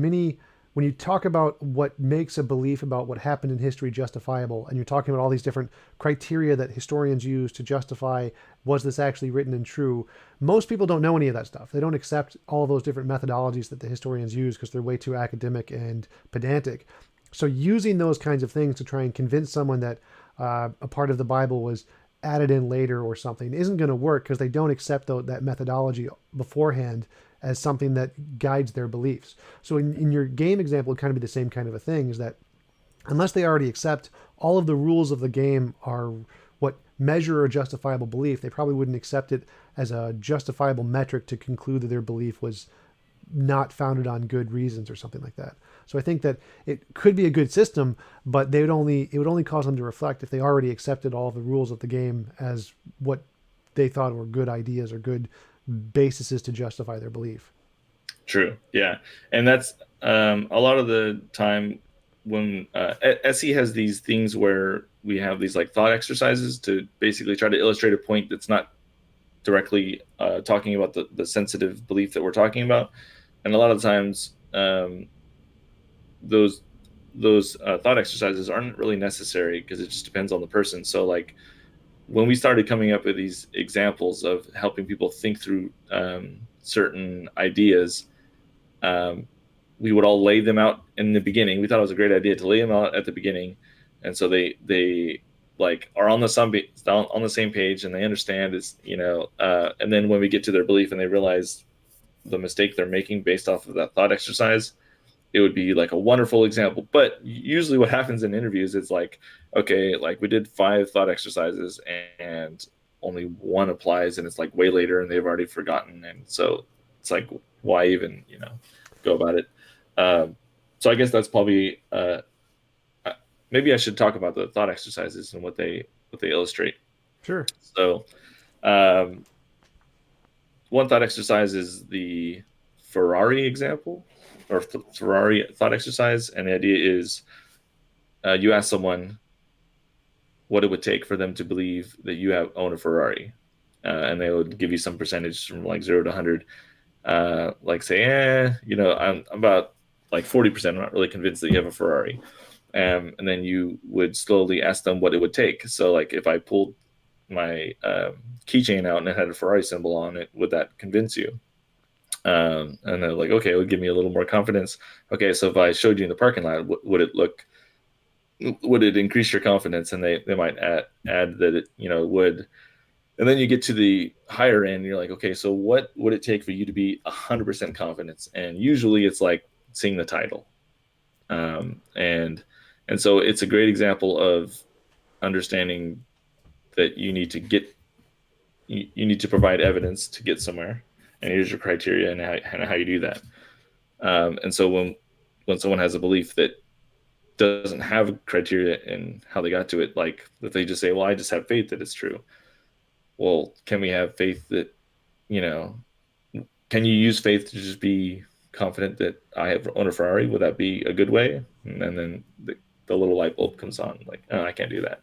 when you talk about what makes a belief about what happened in history justifiable, and you're talking about all these different criteria that historians use to justify, was this actually written and true, most people don't know any of that stuff. They don't accept all those different methodologies that the historians use because they're way too academic and pedantic. So using those kinds of things to try and convince someone that a part of the Bible was added in later or something isn't going to work, because they don't accept that methodology beforehand as something that guides their beliefs. So in your game example, it kind of be the same kind of a thing, is that unless they already accept all of the rules of the game are what measure a justifiable belief, they probably wouldn't accept it as a justifiable metric to conclude that their belief was not founded on good reasons or something like that. So I think that it could be a good system, but it would only cause them to reflect if they already accepted all of the rules of the game as what they thought were good ideas or good bases to justify their belief. true, yeah, and that's a lot of the time when SE has these things where we have these like thought exercises to basically try to illustrate a point that's not directly talking about the sensitive belief that we're talking about. And a lot of times, those thought exercises aren't really necessary because it just depends on the person. So like when we started coming up with these examples of helping people think through certain ideas, we would all lay them out in the beginning. We thought it was a great idea to lay them out at the beginning, and so they like are on the same page and they understand it's and then when we get to their belief and they realize the mistake they're making based off of that thought exercise, it would be like a wonderful example. But usually what happens in interviews is like, okay, like we did 5 thought exercises and only one applies, and it's like way later and they've already forgotten. And so it's like, why even, go about it? So I guess that's probably, maybe I should talk about the thought exercises and what they illustrate. Sure. So one thought exercise is the Ferrari example, or Ferrari thought exercise. And the idea is you ask someone what it would take for them to believe that you own a Ferrari. And they would give you some percentage from like 0 to 100. Like say, I'm about like 40%. I'm not really convinced that you have a Ferrari. And then you would slowly ask them what it would take. So like if I pulled my keychain out and it had a Ferrari symbol on it, would that convince you? And they're like, okay, it would give me a little more confidence. Okay, so if I showed you in the parking lot, would it increase your confidence? And they might add that it would. And then you get to the higher end, and you're like, okay, so what would it take for you to be 100% confidence? And usually it's like seeing the title. And so it's a great example of understanding that you need to provide evidence to get somewhere, and here's your criteria and how you do that. And so when someone has a belief that doesn't have criteria in how they got to it, like if they just say, well, I just have faith that it's true. Well, can we have faith that, can you use faith to just be confident that I own a Ferrari? Would that be a good way? And then the little light bulb comes on, like, oh, I can't do that.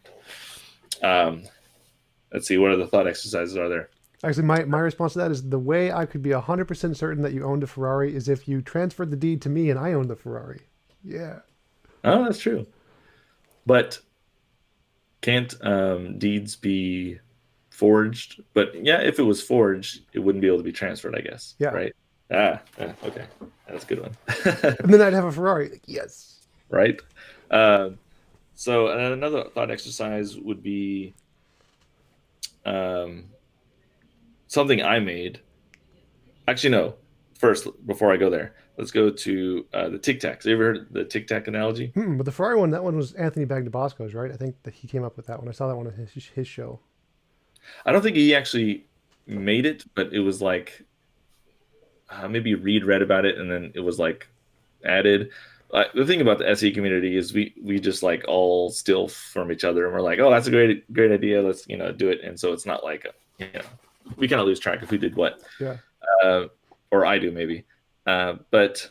Let's see, what other thought exercises are there? Actually, my response to that is the way I could be 100% certain that you owned a Ferrari is if you transferred the deed to me and I owned the Ferrari. Yeah. Oh, that's true. But can't deeds be forged? But yeah, if it was forged, it wouldn't be able to be transferred, I guess. Yeah. Right? Okay. That's a good one. And then I'd have a Ferrari. Like, yes. Right? So another thought exercise would be something I made. Actually, no. First, before I go there, let's go to the Tic Tacs. You ever heard the Tic Tac analogy? But the Ferrari one, that one was Anthony Bagdabasco's, right? I think that he came up with that one. I saw that one on his show. I don't think he actually made it, but it was like maybe Reed read about it and then it was like added. The thing about the SE community is we just like all steal from each other and we're like, oh, that's a great idea. Let's do it. And so it's not like we kind of lose track of who did what. Yeah. Or I do maybe. But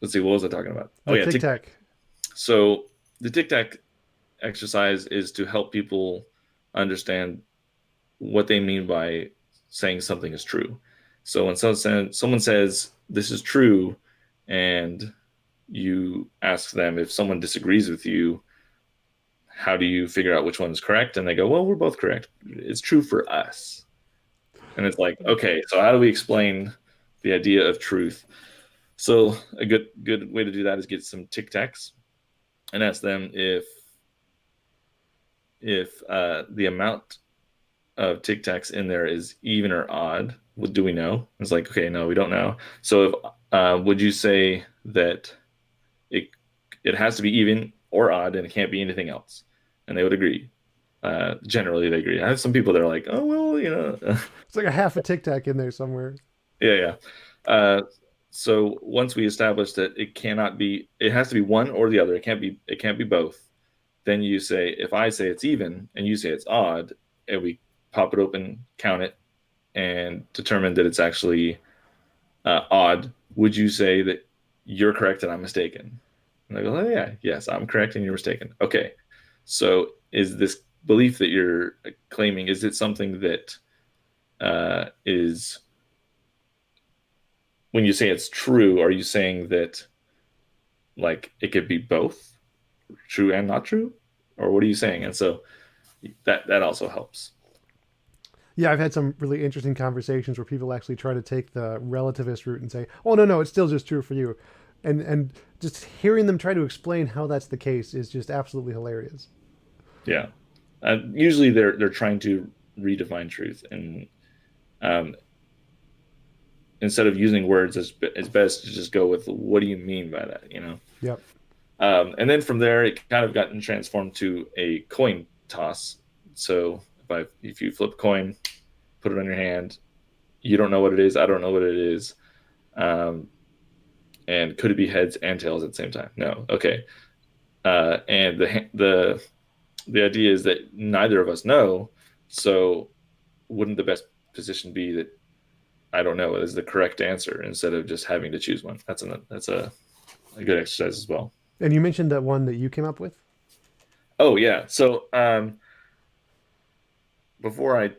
let's see, what was I talking about? Tic Tac. So the Tic Tac exercise is to help people understand what they mean by saying something is true. So when someone says this is true, and you ask them if someone disagrees with you, how do you figure out which one is correct? And they go, well, we're both correct. It's true for us. And it's like, okay, so how do we explain the idea of truth? So a good way to do that is get some Tic Tacs and ask them if the amount of Tic Tacs in there is even or odd. Do we know? It's like, okay, no, we don't know. So if would you say that it has to be even or odd and it can't be anything else? And they would agree. Generally, they agree. I have some people that are like, oh, well, It's like a half a Tic Tac in there somewhere. Yeah. So once we establish that it has to be one or the other. It can't be both. Then you say, if I say it's even and you say it's odd, and we pop it open, count it, and determine that it's actually odd, would you say that you're correct and I'm mistaken? And they go, oh, yeah, yes, I'm correct and you're mistaken. Okay, so is this belief that you're claiming, is it something that is when you say it's true, are you saying that like it could be both true and not true, or what are you saying? And so that also helps. Yeah, I've had some really interesting conversations where people actually try to take the relativist route and say, "Oh no, no, it's still just true for you," and just hearing them try to explain how that's the case is just absolutely hilarious. Yeah, usually they're trying to redefine truth, and um, instead of using words, it's best to just go with what do you mean by that, you know? Yep. And then from there, it kind of gotten transformed to a coin toss. So if you flip a coin, put it on your hand, you don't know what it is, I don't know what it is, um, and could it be heads and tails at the same time? No. Okay. And the idea is that neither of us know, so wouldn't the best position be that I don't know is the correct answer instead of just having to choose one? That's a good exercise as well. And you mentioned that one that you came up with. Oh yeah. So before I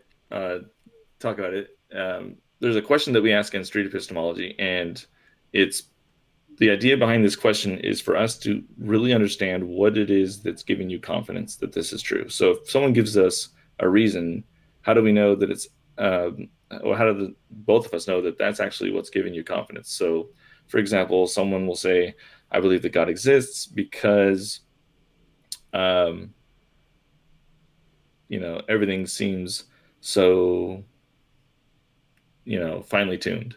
talk about it, there's a question that we ask in street epistemology, and it's the idea behind this question is for us to really understand what it is that's giving you confidence that this is true. So if someone gives us a reason, how do we know that it's, or how do both of us know that that's actually what's giving you confidence? So, for example, someone will say, I believe that God exists because, um, everything seems so, finely tuned.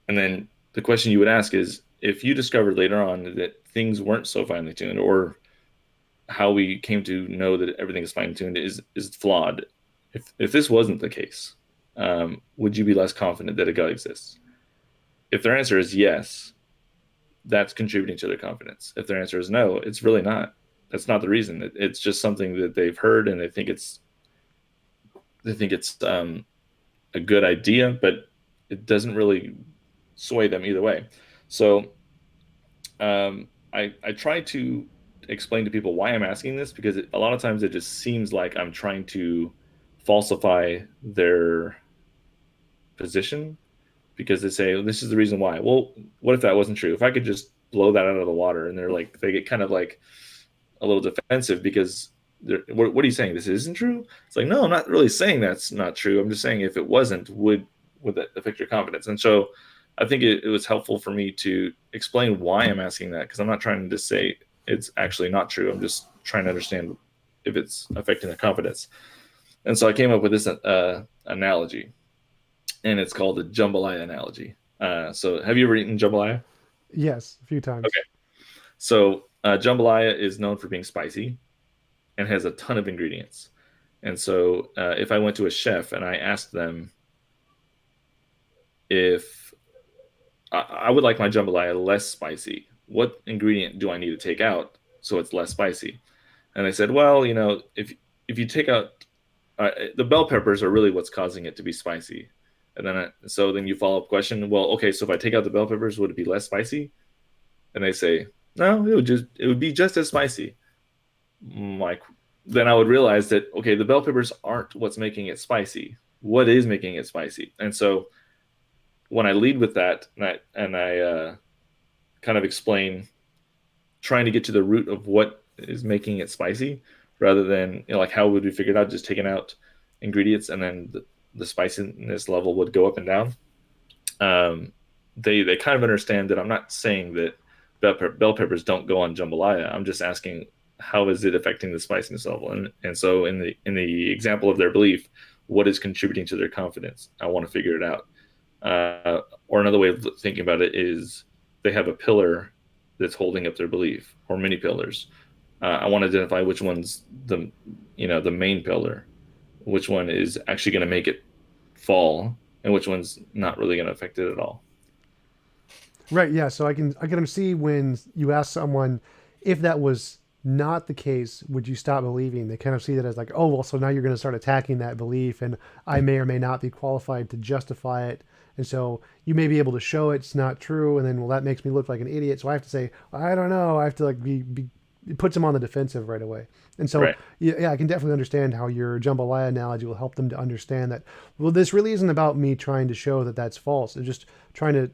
And then the question you would ask is, if you discovered later on that things weren't so finely tuned, or how we came to know that everything is fine tuned is flawed. If this wasn't the case, would you be less confident that a God exists? If their answer is yes, that's contributing to their confidence. If their answer is no, it's really not. That's not the reason. It's just something that they've heard and they think it's a good idea, but it doesn't really sway them either way. So I try to explain to people why I'm asking this because a lot of times it just seems like I'm trying to falsify their position because they say, well, this is the reason why. Well, what if that wasn't true? If I could just blow that out of the water, and they get kind of like a little defensive because what are you saying? This isn't true? It's like, no, I'm not really saying that's not true. I'm just saying if it wasn't, would that affect your confidence? And so I think it was helpful for me to explain why I'm asking that because I'm not trying to say it's actually not true. I'm just trying to understand if it's affecting their confidence. And so I came up with this analogy, and it's called the jambalaya analogy. So have you ever eaten jambalaya? Yes, a few times. Okay. So jambalaya is known for being spicy and has a ton of ingredients. And so if I went to a chef and I asked them if I would like my jambalaya less spicy, what ingredient do I need to take out so it's less spicy? And they said, well, if you take out the bell peppers are really what's causing it to be spicy. And then you follow up question, well, okay, so if I take out the bell peppers, would it be less spicy? And they say, no, it would be just as spicy. Like then I would realize that okay, the bell peppers aren't what's making it spicy. What is making it spicy? And so when I lead with that, and I kind of explain, trying to get to the root of what is making it spicy, rather than like how would we figure it out? Just taking out ingredients, and then the spiciness level would go up and down. They kind of understand that I'm not saying that bell peppers don't go on jambalaya. I'm just asking how is it affecting the spiciness level, and so in the example of their belief, what is contributing to their confidence? I want to figure it out. Or another way of thinking about it is they have a pillar that's holding up their belief, or many pillars. I want to identify which one's the main pillar, which one is actually going to make it fall, and which one's not really going to affect it at all. Right. Yeah. So I can see when you ask someone if that was not the case, would you stop believing? They kind of see that as like, oh well, so now you're going to start attacking that belief, and I may or may not be qualified to justify it. And so you may be able to show it's not true, and then well, that makes me look like an idiot. So I have to say, I don't know. I have to like be it puts them on the defensive right away. And so, Right. yeah, I can definitely understand how your jambalaya analogy will help them to understand that, well, this really isn't about me trying to show that that's false. It's just trying to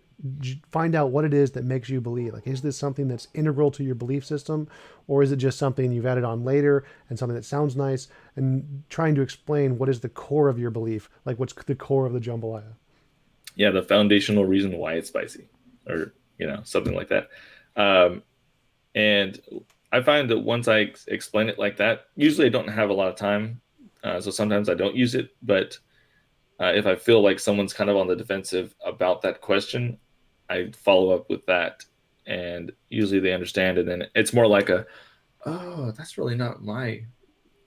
find out what it is that makes you believe. Like, is this something that's integral to your belief system, or is it just something you've added on later and something that sounds nice? And trying to explain what is the core of your belief, like what's the core of the jambalaya. Yeah, the foundational reason why it's spicy, or something like that. Um, and I find that once I explain it like that, usually I don't have a lot of time, so sometimes I don't use it. But if I feel like someone's kind of on the defensive about that question, I follow up with that, and usually they understand. And then it's more like oh, that's really not my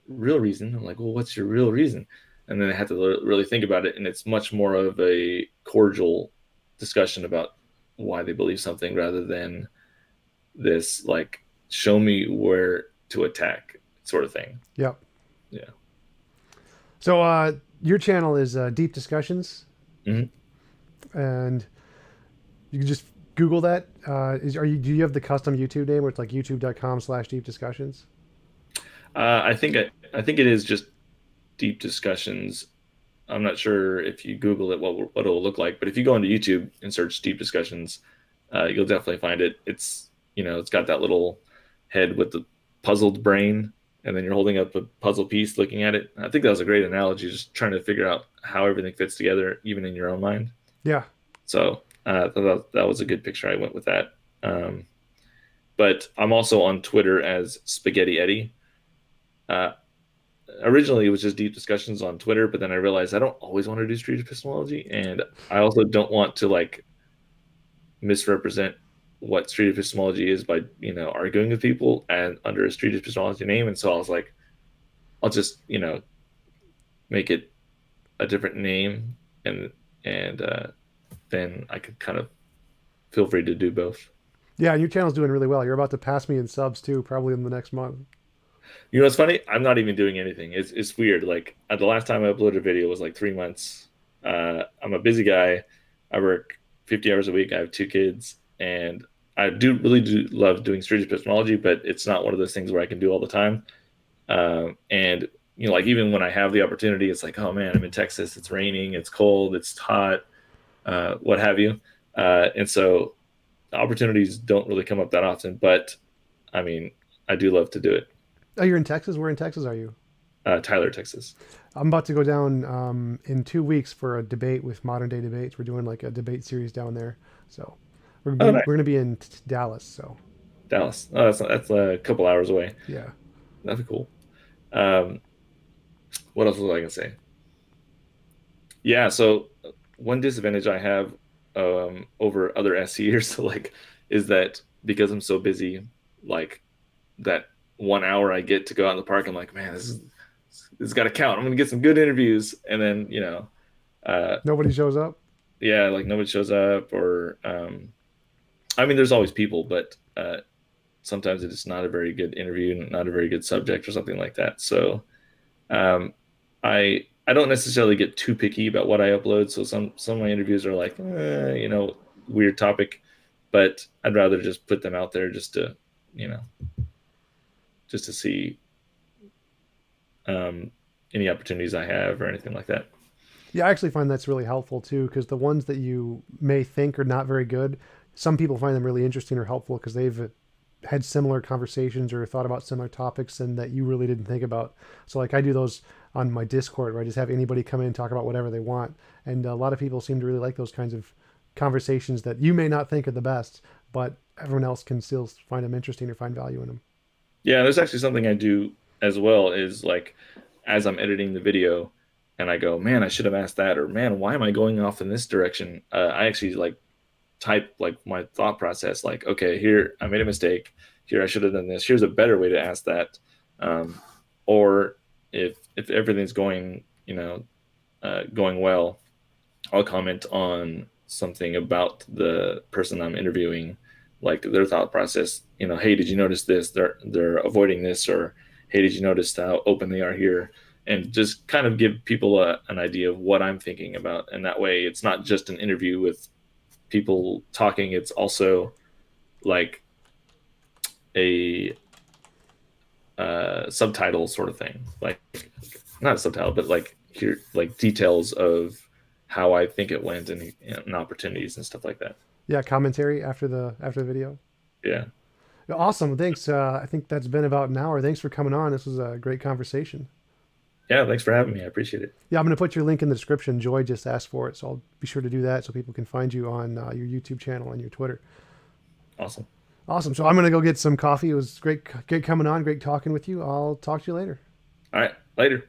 real reason. I'm like, well, what's your real reason? And then they have to really think about it, and it's much more of a cordial discussion about why they believe something rather than this like show me where to attack sort of thing. Yep. Yeah. So your channel is Deep Discussions, Hmm. and you can just Google that. Do you have the custom YouTube name where it's like youtube.com/deep discussions? I think it is just deep discussions. I'm not sure if you Google it what it will look like, but if you go into YouTube and search deep discussions, you'll definitely find it. It's got that little head with the puzzled brain, and then you're holding up a puzzle piece looking at it. I think that was a great analogy, just trying to figure out how everything fits together, even in your own mind. Yeah. So that was a good picture. I went with that. But I'm also on Twitter as Spaghetti Eddie. Uh, Originally, it was just deep discussions on Twitter, but then I realized I don't always want to do street epistemology, and I also don't want to like misrepresent what street epistemology is by arguing with people and under a street epistemology name. And so I was like, I'll just make it a different name, and then I could kind of feel free to do both. Yeah, and your channel's doing really well. You're about to pass me in subs too, probably in the next month. You know what's funny? I'm not even doing anything. It's weird. Like the last time I uploaded a video was like 3 months. I'm a busy guy. I work 50 hours a week. I have 2 kids, and I do love doing street epistemology, but it's not one of those things where I can do all the time. And like even when I have the opportunity, it's like, oh man, I'm in Texas. It's raining. It's cold. It's hot. What have you? And so opportunities don't really come up that often. But I mean, I do love to do it. Oh, you're in Texas? Where in Texas are you? Tyler, Texas. I'm about to go down in 2 weeks for a debate with Modern Day Debates. We're doing like a debate series down there. So Oh, nice. we're going to be in Dallas. So Dallas. Oh, that's a couple hours away. yeah. That'd be cool. Um, what else was I gonna say? Yeah. So one disadvantage I have over other SEers like is that because I'm so busy, like that 1 hour I get to go out in the park, I'm like, man, this got to count. I'm gonna get some good interviews, and then uh, Nobody shows up. yeah, like nobody shows up, or I mean, there's always people, but sometimes it's not a very good interview, not a very good subject, or something like that. So um, I don't necessarily get too picky about what I upload. So some of my interviews are like, weird topic, but I'd rather just put them out there you know, just to see um, any opportunities I have or anything like that. Yeah, I actually find that's really helpful too, because the ones that you may think are not very good, some people find them really interesting or helpful because they've had similar conversations or thought about similar topics and that you really didn't think about. So like I do those on my Discord where I just have anybody come in and talk about whatever they want. And a lot of people seem to really like those kinds of conversations that you may not think are the best, but everyone else can still find them interesting or find value in them. Yeah, there's actually something I do as well is like as I'm editing the video and I go, man, I should have asked that, or man, why am I going off in this direction? I actually like type like my thought process, like, okay, here I made a mistake. Here I should have done this. Here's a better way to ask that. Um, or if everything's going well, I'll comment on something about the person I'm interviewing, like their thought process. Hey, did you notice this? They're avoiding this, or hey, did you notice how open they are here? And just kind of give people an idea of what I'm thinking about. And that way, it's not just an interview with people talking. It's also like a subtitle sort of thing, like not a subtitle, but like here, like details of how I think it went and opportunities and stuff like that. Yeah, commentary after the video. Yeah. Awesome. Thanks. I think that's been about an hour. Thanks for coming on. This was a great conversation. Yeah. Thanks for having me. I appreciate it. Yeah, I'm going to put your link in the description. Joy just asked for it, so I'll be sure to do that so people can find you on your YouTube channel and your Twitter. Awesome. Awesome. So I'm going to go get some coffee. It was great coming on. Great talking with you. I'll talk to you later. All right. Later.